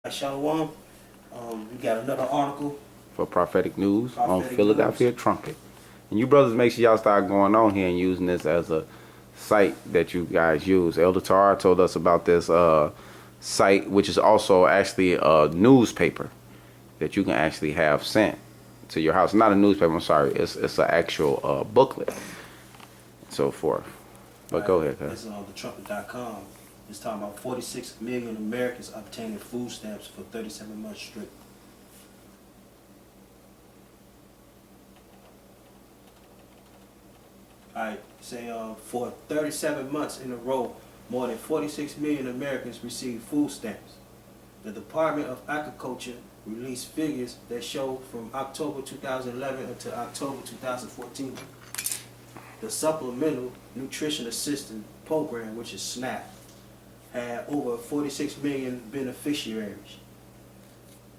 Shalom. We got another article. For prophetic news on Prophetic Philadelphia news. Trumpet. And you brothers, make sure y'all start going on here and using this as a site that you guys use. Elder Tar told us about this site, which is also actually a newspaper that you can actually have sent to your house. Not a newspaper, I'm sorry. It's an actual booklet and so forth. But go ahead, It's on thetrumpet.com. It's talking about 46 million Americans obtaining food stamps for 37 months straight. Alright, say for 37 months in a row, more than 46 million Americans received food stamps. The Department of Agriculture released figures that show from October 2011 until October 2014. The Supplemental Nutrition Assistance Program, which is SNAP, had over 46 million beneficiaries.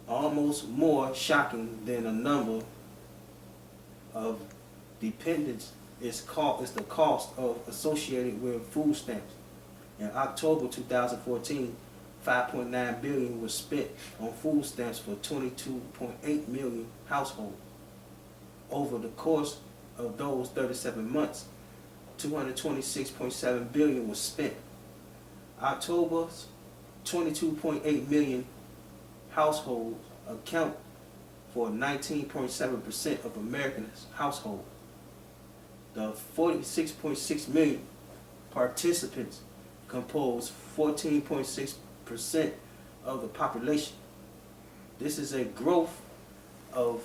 Almost more shocking than the number of dependents is the cost associated with food stamps. In October 2014, 5.9 billion was spent on food stamps for 22.8 million households. Over the course of those 37 months, 226.7 billion was spent. October's 22.8 million households account for 19.7% of American households. The 46.6 million participants compose 14.6% of the population. This is a growth of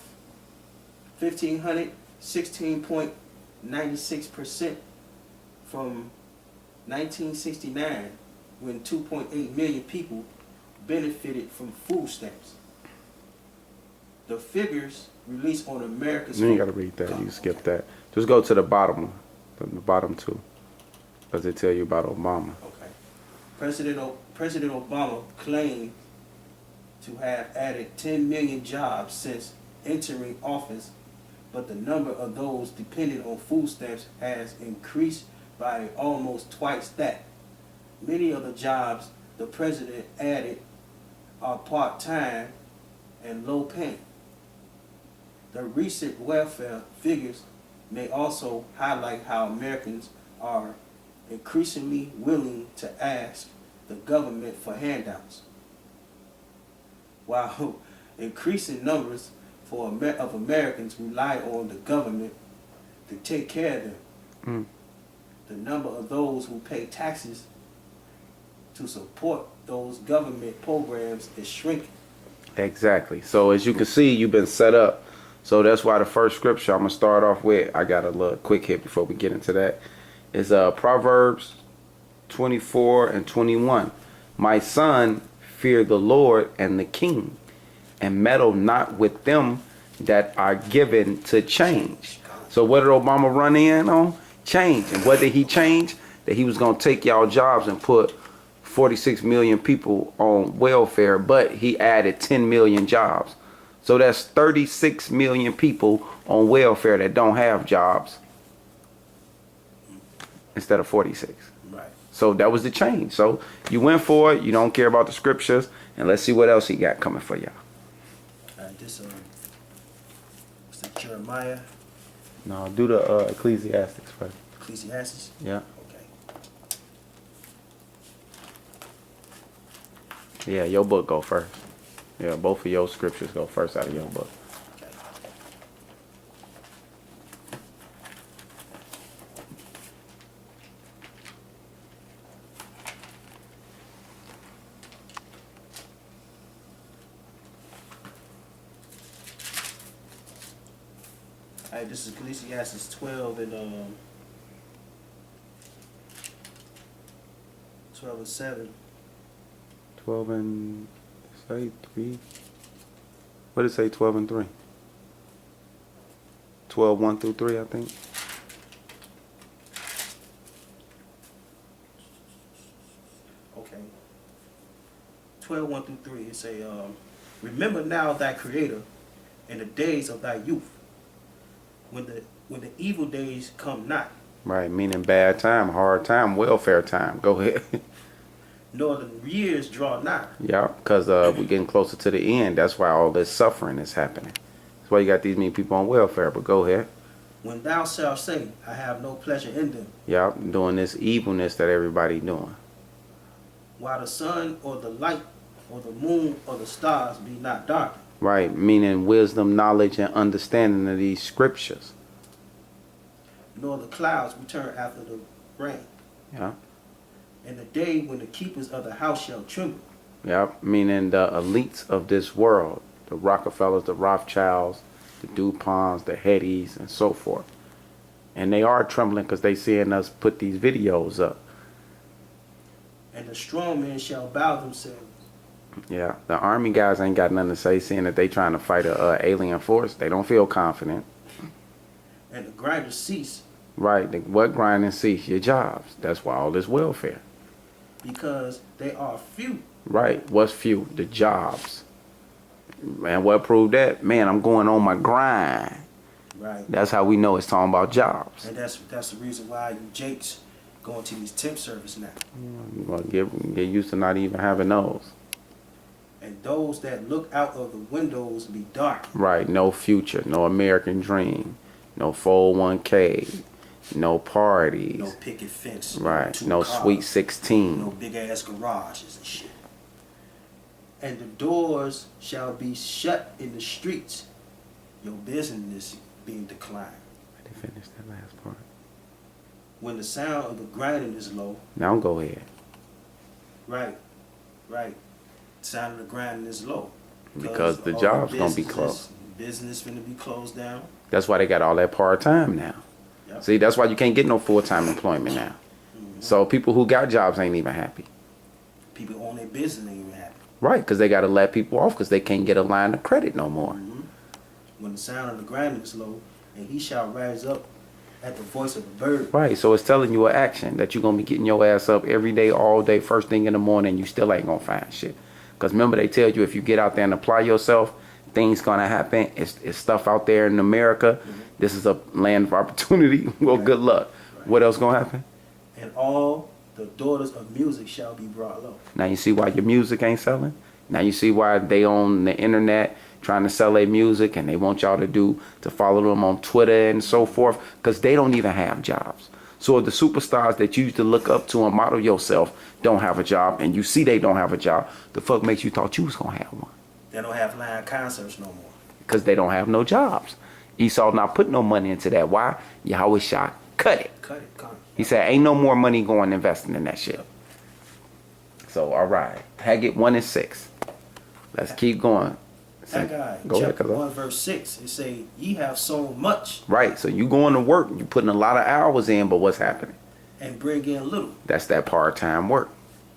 16.96% from 1969, when 2.8 million people benefited from food stamps. The figures released on America's... You ain't got to read that. You skip that. Just go to the bottom two. Because it tell you about Obama. Okay. President Obama claimed to have added 10 million jobs since entering office, but the number of those dependent on food stamps has increased by almost twice that. Many of the jobs the president added are part-time and low-paying. The recent welfare figures may also highlight how Americans are increasingly willing to ask the government for handouts, while increasing numbers of Americans rely on the government to take care of them. The number of those who pay taxes to support those government programs is shrinking. Exactly. So as you can see, you've been set up. So that's why the first scripture I'm going to start off with, I got a little quick hit before we get into that, is Proverbs 24 and 21. My son, fear the Lord and the king, and meddle not with them that are given to change. So what did Obama run in on? Change. And what did he change? That he was going to take y'all jobs and put 46 million people on welfare, but he added 10 million jobs. So that's 36 million people on welfare that don't have jobs instead of 46. Right. So that was the change. So you went for it. You don't care about the scriptures. And let's see what else he got coming for y'all. All right, this what's that, Jeremiah? No, do the Ecclesiastics first. Ecclesiastes? Yeah. Okay. Yeah, your book go first. Yeah, both of your scriptures go first out of your book. Okay. All right, this is Ecclesiastes 12 and 12 and 7. 12 and say 3. What did it say? 12 and 3. 12, 1 through 3, I think. Okay. 12, 1 through 3. It say, remember now thy creator in the days of thy youth, when the evil days come not. Right, meaning bad time, hard time, welfare time. Go ahead. nor the years draw nigh. Yeah, because we're getting closer to the end. That's why all this suffering is happening. That's why you got these many people on welfare. But go ahead. When thou shalt say, I have no pleasure in them, Yeah, doing this evilness that everybody doing. while the sun or the light or the moon or the stars be not darkened. Right, meaning wisdom, knowledge, and understanding of these scriptures. Nor the clouds return after the rain. Yeah, And the day when the keepers of the house shall tremble. yeah, meaning the elites of this world, the Rockefellers, the Rothschilds, the DuPonts, the Headies, and so forth. And they are trembling because they seeing us put these videos up. And the strong men shall bow themselves. Yeah, the army guys ain't got nothing to say, seeing that they trying to fight a alien force. They don't feel confident. And the grinders cease, Right, what grinding cease? Your jobs. That's why all this welfare. because they are few. Right, what's few? The jobs. Man, what proved that? Man, I'm going on my grind. Right. That's how we know it's talking about jobs. And that's the reason why you Jakes going to these temp service now. You gonna get used to not even having those. And those that look out of the windows be dark. Right, no future, no American dream, no 401k, no parties. No picket fence. Right, two no cars, Sweet 16. No big ass garages and shit. And the doors shall be shut in the streets. Your business being declined. I didn't finish that last part. When the sound of the grinding is low. Now go ahead. Right. Sound of the grinding is low. Because the all jobs gonna be closed. Business gonna be closed down. That's why they got all that part-time now. Yep. See, that's why you can't get no full-time employment now. So people who got jobs ain't even happy. People own their business ain't even happy. Right, because they got to let people off because they can't get a line of credit no more. When the sound of the grinding is low, and he shall rise up at the voice of a bird. Right, so it's telling you an action that you're going to be getting your ass up every day, all day, first thing in the morning, you still ain't going to find shit. Because remember, they tell you if you get out there and apply yourself, things going to happen. It's stuff out there in America. This is a land of opportunity. Well, good luck. What else going to happen? And all the daughters of music shall be brought low. Now you see why your music ain't selling? Now you see why they on the internet trying to sell their music and they want y'all to follow them on Twitter and so forth, because they don't even have jobs. So if the superstars that you used to look up to and model yourself don't have a job, and you see they don't have a job, the fuck makes you thought you was gonna have one? They don't have live concerts no more. Because they don't have no jobs. Esau not put no money into that. Why? Yahweh Shah cut it. Cut it. He said ain't no more money going investing in that shit. So all right, Haggai 1 and 6. Let's keep going. Haggai Go ahead, chapter 1 verse 6. It say, ye have sown much. Right, so you going to work, you putting a lot of hours in, but what's happening? And bring in little. That's that part-time work.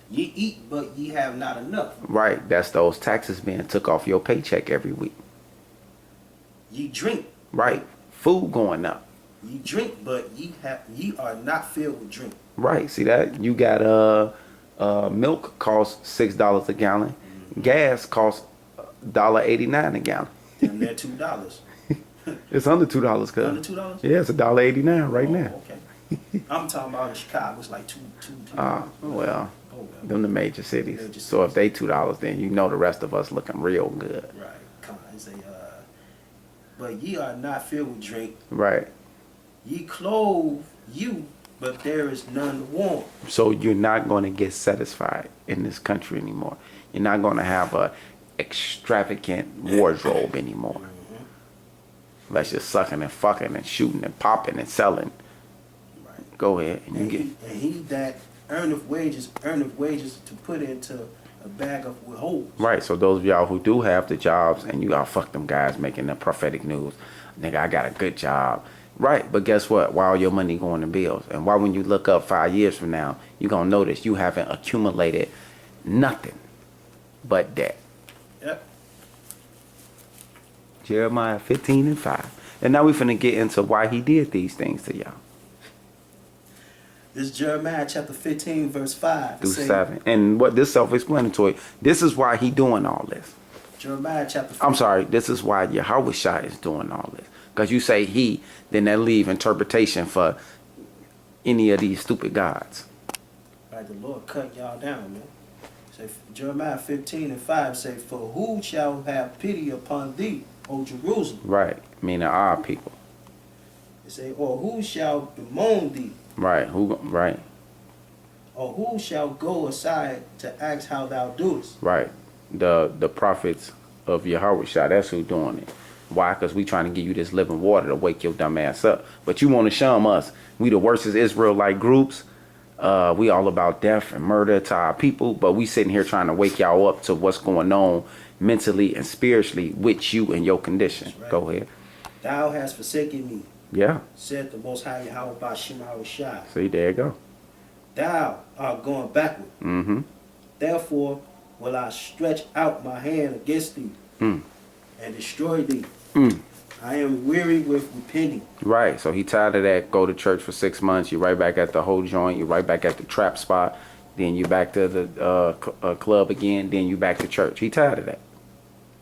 Ye eat, but ye have not enough. Right, that's those taxes being took off your paycheck every week. Ye drink. Right, food going up. Ye drink, but ye are not filled with drink. Right, see that? You got milk costs $6 a gallon. Gas costs $1.89 a gallon. And they're $2. It's under $2, cuz. Under $2? Yeah, it's $1.89 right now. Okay. I'm talking about in Chicago. It's like two. Well, Oh, them the major cities. Major So if they $2, then you know the rest of us looking real good. Right. Come on. It's but ye are not filled with drink. Right. Ye clothe you, but there is none warm. So you're not going to get satisfied in this country anymore. You're not going to have a extravagant wardrobe anymore. Unless you're sucking and fucking and shooting and popping and selling. Right. Go ahead. And he that earneth wages to put into a bag of with holes. Right, so those of y'all who do have the jobs and you all fuck them guys making the prophetic news. Nigga, I got a good job. Right, but guess what? Why all your money going to bills? And why when you look up 5 years from now, you're going to notice you haven't accumulated nothing but debt. Yep. Jeremiah 15 and 5. And now we're finna get into why he did these things to y'all. This is Jeremiah chapter 15 verse 5. Through 7. And what this self-explanatory. This is why he doing all this. Jeremiah chapter 15. I'm sorry. This is why Yahweh Shah is doing all this. Because you say he, then that leave interpretation for any of these stupid gods. Right, the Lord cut y'all down, man. Say, Jeremiah 15:5 say, for who shall have pity upon thee, O Jerusalem? Right. Meaning our people. It say, or who shall bemoan thee? Right. Right. Or who shall go aside to ask how thou doest? Right. The prophets of Yahweh, that's who doing it. Why? Because we trying to give you this living water to wake your dumb ass up. But you want to shun us. We the worst Israelite groups. We all about death and murder to our people. But we sitting here trying to wake y'all up to what's going on mentally and spiritually with you and your condition. Right. Go ahead. Thou hast forsaken me, Yeah. said the Most High Yahweh Bashim Shai. See, there you go. Thou art going backward. Mm-hmm. Therefore will I stretch out my hand against thee Mm. and destroy thee. Mm. I am weary with repenting. Right. So he tired of that. Go to church for 6 months. You right back at the whole joint. You right back at the trap spot. Then you back to the club again. Then you back to church. He tired of that.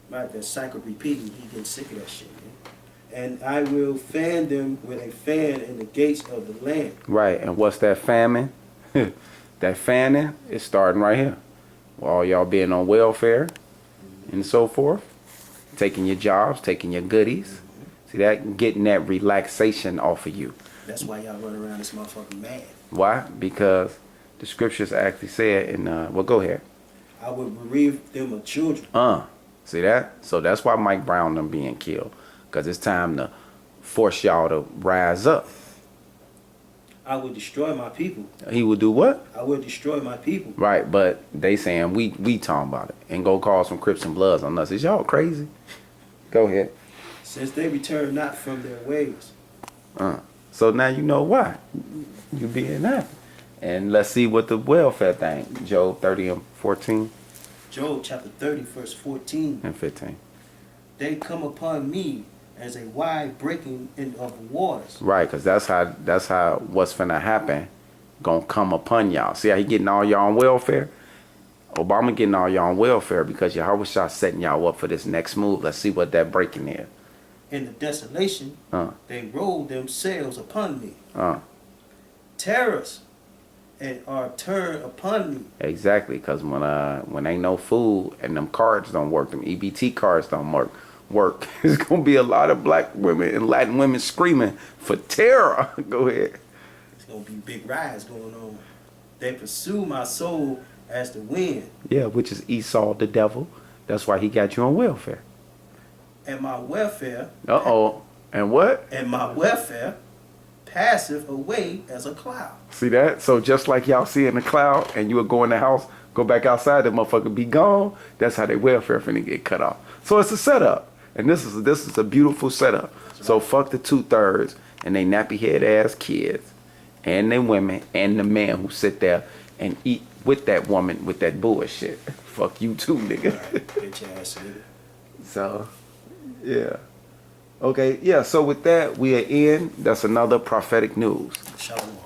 Right, that cycle repeating. He getting sick of that shit, man. And I will fan them with a fan in the gates of the land. Right. And what's that famine? That fanning is starting right here. All y'all being on welfare and so forth. Taking your jobs, taking your goodies. See that? Getting that relaxation off of you. That's why y'all run around this motherfucker mad. Why? Because the scriptures actually said in, well, go ahead. I will bereave them of children. See that? So that's why Mike Brown them being killed. Because it's time to force y'all to rise up. I will destroy my people. He will do what? I will destroy my people. Right, but they saying we talking about it. And go call some Crips and Bloods on us. Is y'all crazy? Go ahead. Since they return not from their ways. So now you know why. You being happy. And let's see what the welfare thing. Job 30 and 14 Job chapter 30 verse 14. and 15. They come upon me as a wide breaking in of waters. Right, because that's how what's finna happen gonna come upon y'all. See how he getting all y'all on welfare? Obama getting all y'all on welfare because Yahweh Shah setting y'all up for this next move. Let's see what that breaking is. In the desolation, they rolled themselves upon me. Terrors and are turned upon me. Exactly, because when ain't no food and them cards don't work, them EBT cards don't work, there's gonna be a lot of black women and Latin women screaming for terror. Go ahead. It's gonna be big riots going on. They pursue my soul as the wind. Yeah, which is Esau the devil. That's why he got you on welfare. And my welfare. And what? And my welfare passeth away as a cloud. See that? So just like y'all see in the cloud and you would go in the house, go back outside, that motherfucker be gone. That's how their welfare finna get cut off. So it's a setup. And this is a beautiful setup. So fuck the 2/3 and they nappy head ass kids and they women and the man who sit there and eat with that woman with that bullshit. Fuck you too, nigga. Bitch ass nigga. So, yeah. Okay, yeah, so with that, we are in. That's another prophetic news. Shalom.